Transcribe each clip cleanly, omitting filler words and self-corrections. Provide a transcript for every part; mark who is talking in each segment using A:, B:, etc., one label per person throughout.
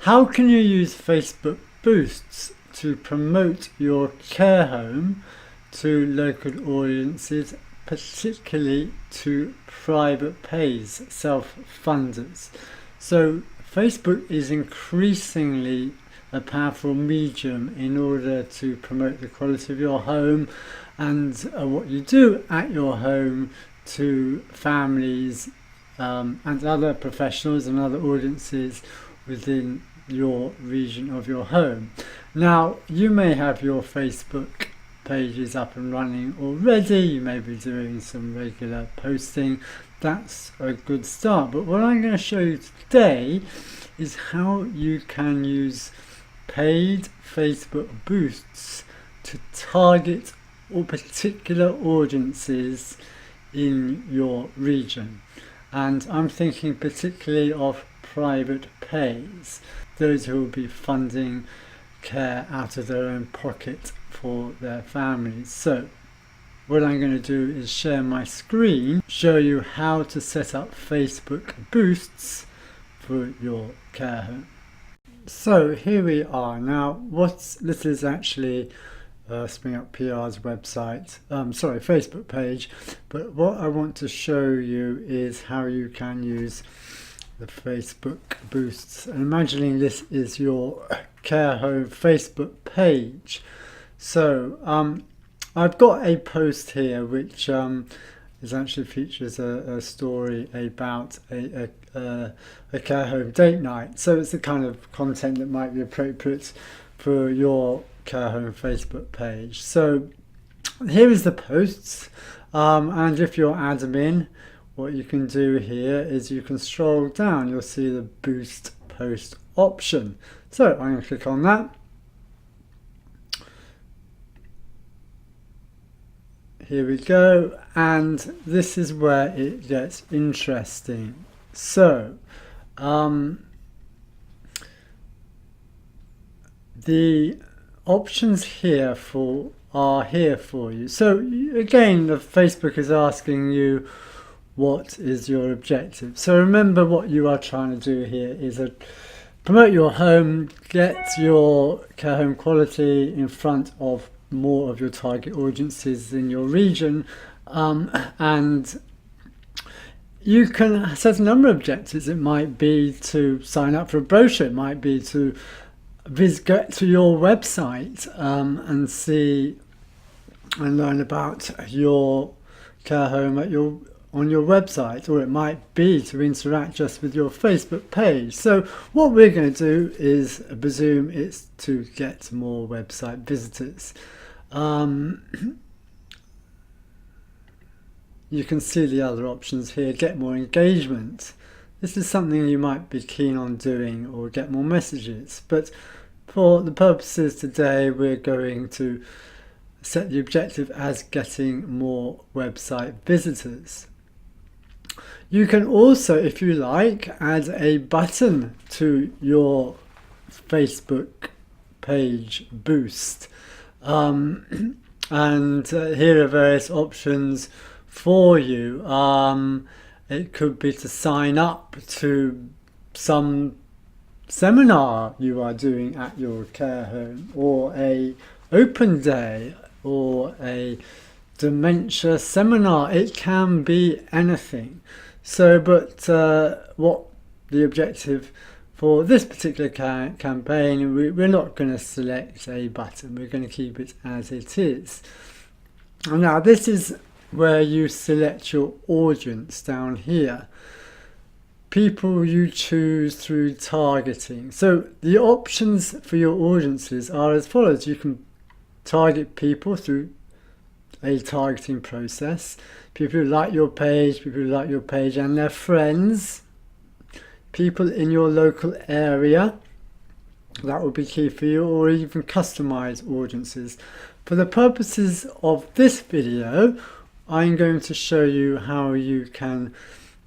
A: How can you use Facebook boosts to promote your care home to local audiences, particularly to private pays, self-funders? So Facebook is increasingly a powerful medium in order to promote the quality of your home and what you do at your home to families and other professionals and other audiences within your region of your home. Now, you may have your Facebook pages up and running already. You may be doing some regular posting. That's a good start. But what I'm going to show you today is how you can use paid Facebook boosts to target or particular audiences in your region. And I'm thinking particularly of private pays, those who will be funding care out of their own pocket for their families. So what I'm going to do is share my screen, show you how to set up Facebook boosts for your care home. So here we are. Now this is actually Spring Up PR's website, Facebook page, but what I want to show you is how you can use the Facebook boosts. And imagining this is your care home Facebook page. So I've got a post here which is actually features a story about a care home date night. So it's the kind of content that might be appropriate for your care home Facebook page. So here is the posts, and if you're admin, what you can do here is you can scroll down. You'll see the boost post option. So I'm going to click on that. Here we go, and this is where it gets interesting. So the options here are here for you. So again, the Facebook is asking you, what is your objective? So remember, what you are trying to do here is promote your home, get your care home quality in front of more of your target audiences in your region, and you can set a number of objectives. It might be to sign up for a brochure, it might be to get to your website and see and learn about your care home on your website, or it might be to interact just with your Facebook page. So what we're going to do is presume it's to get more website visitors. You can see the other options here. Get more engagement. This is something you might be keen on doing, or get more messages. But for the purposes today, we're going to set the objective as getting more website visitors. You can also, if you like, add a button to your Facebook page boost. And here are various options for you. It could be to sign up to some seminar you are doing at your care home, or a open day, or a dementia seminar. It can be anything. So, but what the objective for this particular campaign, we're not going to select a button. We're going to keep it as it is. And now this is where you select your audience down here. People you choose through targeting. So the options for your audiences are as follows. You can target people through a targeting process. People who like your page, and their friends. People in your local area, that would be key for you, or even customized audiences. For the purposes of this video, I'm going to show you how you can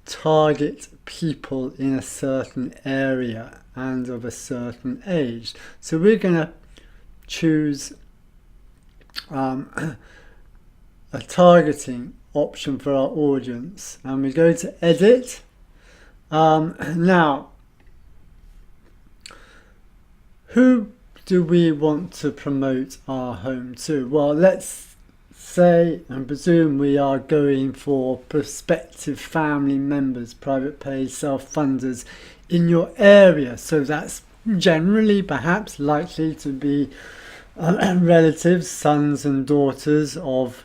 A: target people in a certain area and of a certain age. So we're going to choose a targeting option for our audience, and we go to edit. Now who do we want to promote our home to? Well, let's say and presume we are going for prospective family members, private pay, self-funders in your area. So that's generally perhaps likely to be relatives, sons and daughters of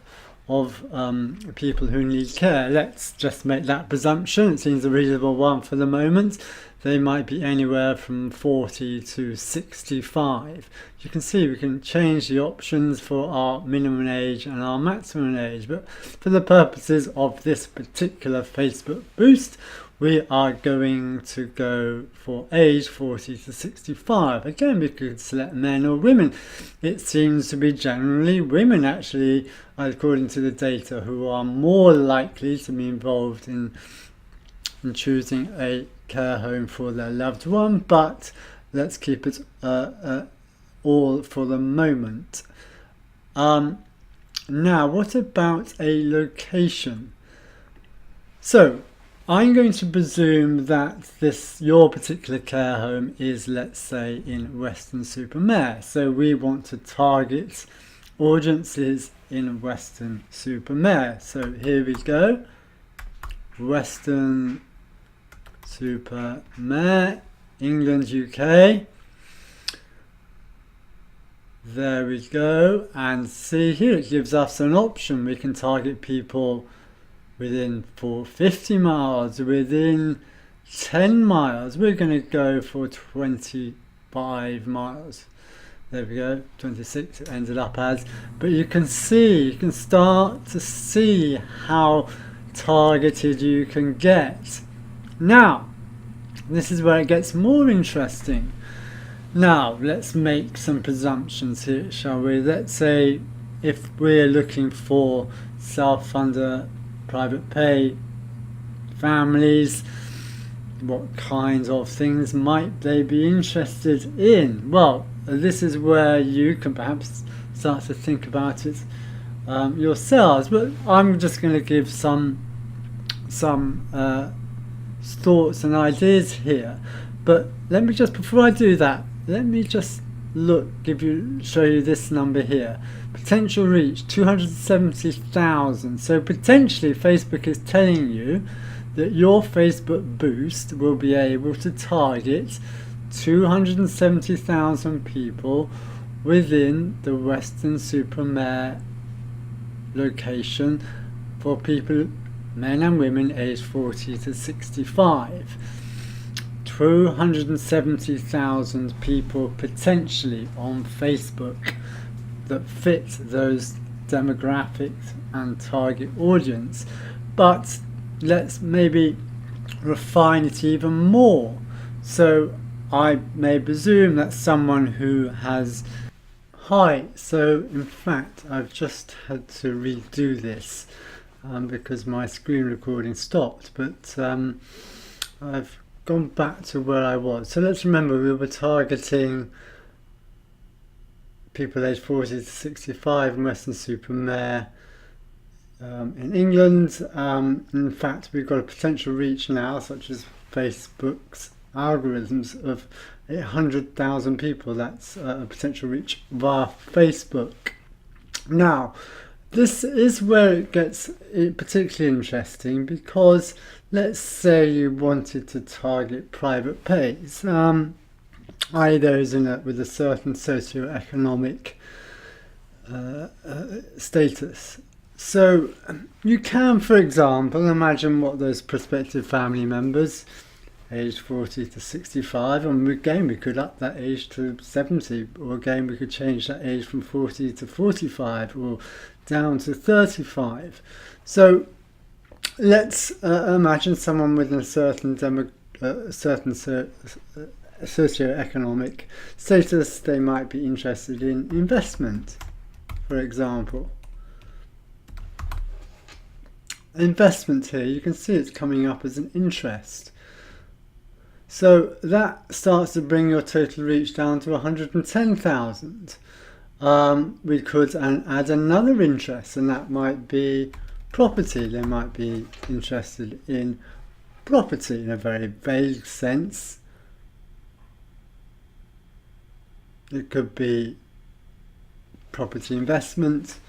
A: people who need care. Let's just make that presumption. It seems a reasonable one for the moment. They might be anywhere from 40 to 65. You can see we can change the options for our minimum age and our maximum age, but for the purposes of this particular Facebook boost, we are going to go for age 40 to 65. Again, we could select men or women. It seems to be generally women, actually, according to the data, who are more likely to be involved in choosing a care home for their loved one, but let's keep it all for the moment. Now, what about a location? So I'm going to presume that your particular care home is, let's say, in Weston-super-Mare. So we want to target audiences in Weston-super-Mare. So here we go. Weston-super-Mare, England, UK. There we go. And see here, it gives us an option. We can target people within 50 miles, within 10 miles. We're going to go for 25 miles. There we go, 26 it ended up as. But you can start to see how targeted you can get. Now, this is where it gets more interesting. Now, let's make some presumptions here, shall we? Let's say if we're looking for self-funder, private pay families, what kinds of things might they be interested in? Well, this is where you can perhaps start to think about it yourselves, but I'm just going to give some thoughts and ideas here. But let me just, before I do that, let me just show you this number here. Potential reach 270,000. So potentially Facebook is telling you that your Facebook boost will be able to target 270,000 people within the Weston-super-Mare location for people, men and women, aged 40 to 65. 270,000 people potentially on Facebook that fit those demographics and target audience. But let's maybe refine it even more. So I may presume that someone who has so in fact I've just had to redo this because my screen recording stopped, but I've gone back to where I was. So let's remember we were targeting people aged 40 to 65 in Weston-super-Mare in England. In fact, we've got a potential reach now, such as Facebook's algorithms, of 800,000 people. That's a potential reach via Facebook. Now, this is where it gets particularly interesting, because let's say you wanted to target private pays, i.e. those with a certain socioeconomic status. So you can, for example, imagine what those prospective family members, aged 40 to 65, and again we could up that age to 70, or again we could change that age from 40 to 45, or down to 35. So let's imagine someone with a certain socioeconomic status. They might be interested in investment, for example. Investment here, you can see it's coming up as an interest. So that starts to bring your total reach down to 110,000. We could add another interest, and that might be property. They might be interested in property in a very vague sense. It could be property investment.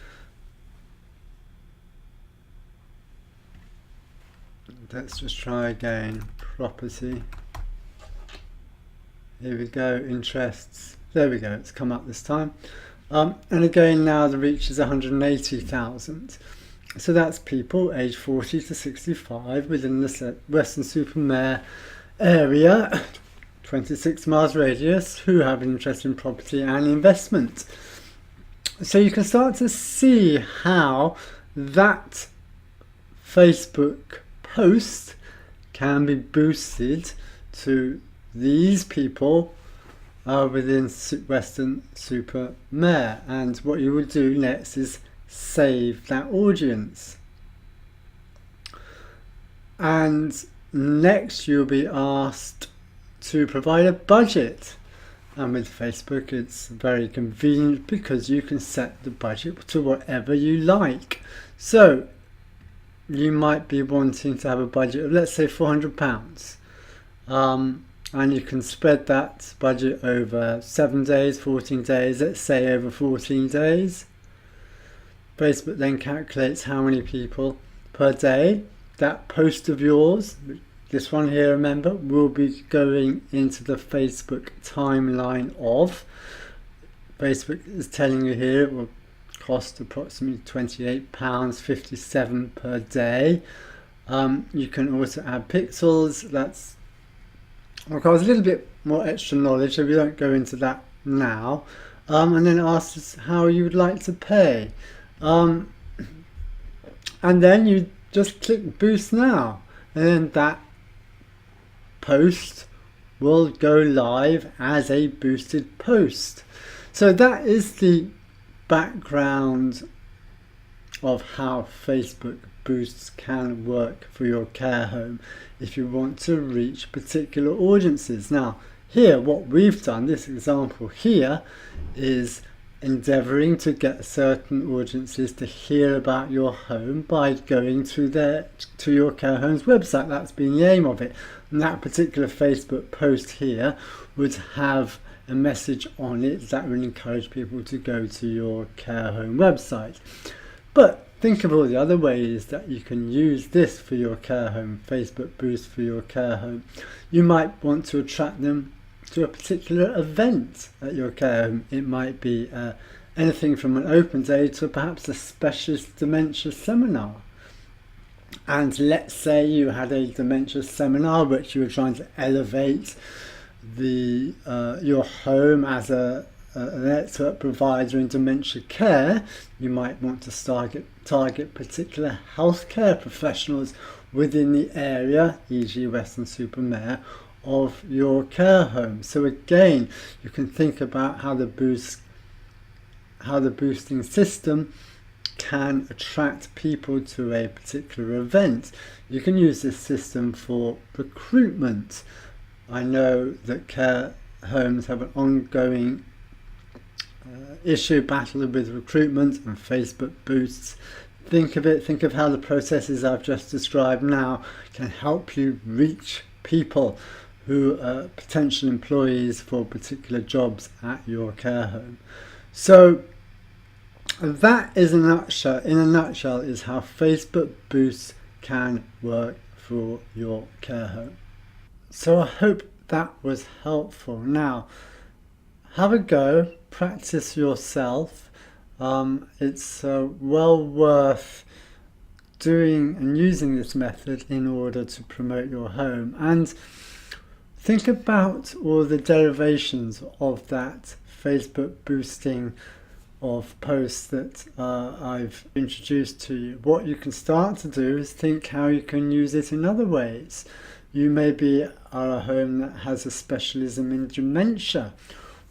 A: Let's just try again. Property. Here we go. Interests. There we go. It's come up this time. And again, now the reach is 180,000. So that's people aged 40 to 65 within the Weston-super-Mare area, 26 miles radius, who have an interest in property and investment. So you can start to see how that Facebook post can be boosted to these people within Weston-super-Mare. And what you will do next is save that audience. And next you'll be asked to provide a budget. And with Facebook it's very convenient because you can set the budget to whatever you like. So you might be wanting to have a budget of, let's say, £400. And you can spread that budget over 7 days, 14 days, let's say over 14 days. Facebook then calculates how many people per day that post of yours, this one here, remember, will be going into the Facebook timeline of. Facebook is telling you here it will cost approximately £28.57 per day. You can also add pixels. That's requires a little bit more extra knowledge, so we don't go into that now. And then it asks us how you would like to pay. And then you just click boost now, and then that post will go live as a boosted post. So that is the background of how Facebook boosts can work for your care home if you want to reach particular audiences. Now here, what we've done, this example here, is endeavouring to get certain audiences to hear about your home by going to your care home's website. That's been the aim of it. And that particular Facebook post here would have a message on it that would encourage people to go to your care home website. But think of all the other ways that you can use this for your care home, Facebook boost for your care home. You might want to attract them to a particular event at your care home. It might be anything from an open day to perhaps a specialist dementia seminar. And let's say you had a dementia seminar which you were trying to elevate your home as an expert provider in dementia care. You might want to target particular healthcare professionals within the area, e.g. Weston-super-Mare, of your care home. So again, you can think about how the boosting system can attract people to a particular event. You can use this system for recruitment. I know that care homes have an ongoing battle with recruitment, and Facebook boosts. Think of how the processes I've just described now can help you reach people who are potential employees for particular jobs at your care home. So that is in a nutshell is how Facebook boosts can work for your care home. So I hope that was helpful. Now have a go, practice yourself. It's well worth doing and using this method in order to promote your home. And think about all the derivations of that Facebook boosting of posts that I've introduced to you. What you can start to do is think how you can use it in other ways. You maybe are a home that has a specialism in dementia.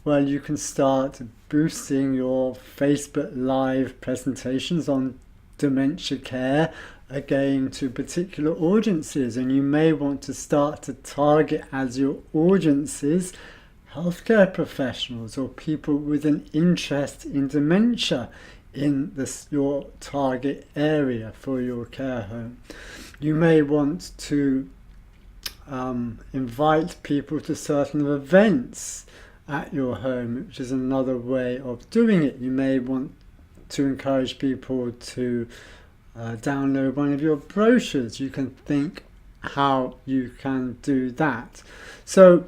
A: Well, you can start boosting your Facebook Live presentations on dementia care again to particular audiences, and you may want to start to target as your audiences healthcare professionals or people with an interest in dementia in your target area for your care home. You may want to invite people to certain events at your home, which is another way of doing it. You may want to encourage people to download one of your brochures. You can think how you can do that. So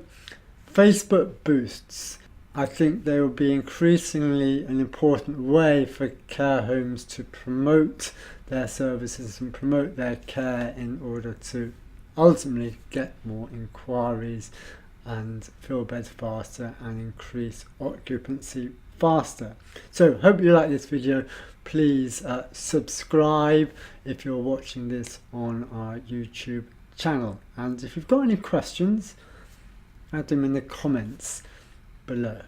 A: Facebook boosts, I think they will be increasingly an important way for care homes to promote their services and promote their care in order to ultimately get more inquiries and fill beds faster and increase occupancy faster. So hope you like this video. Please subscribe if you're watching this on our YouTube channel, and if you've got any questions, add them in the comments below.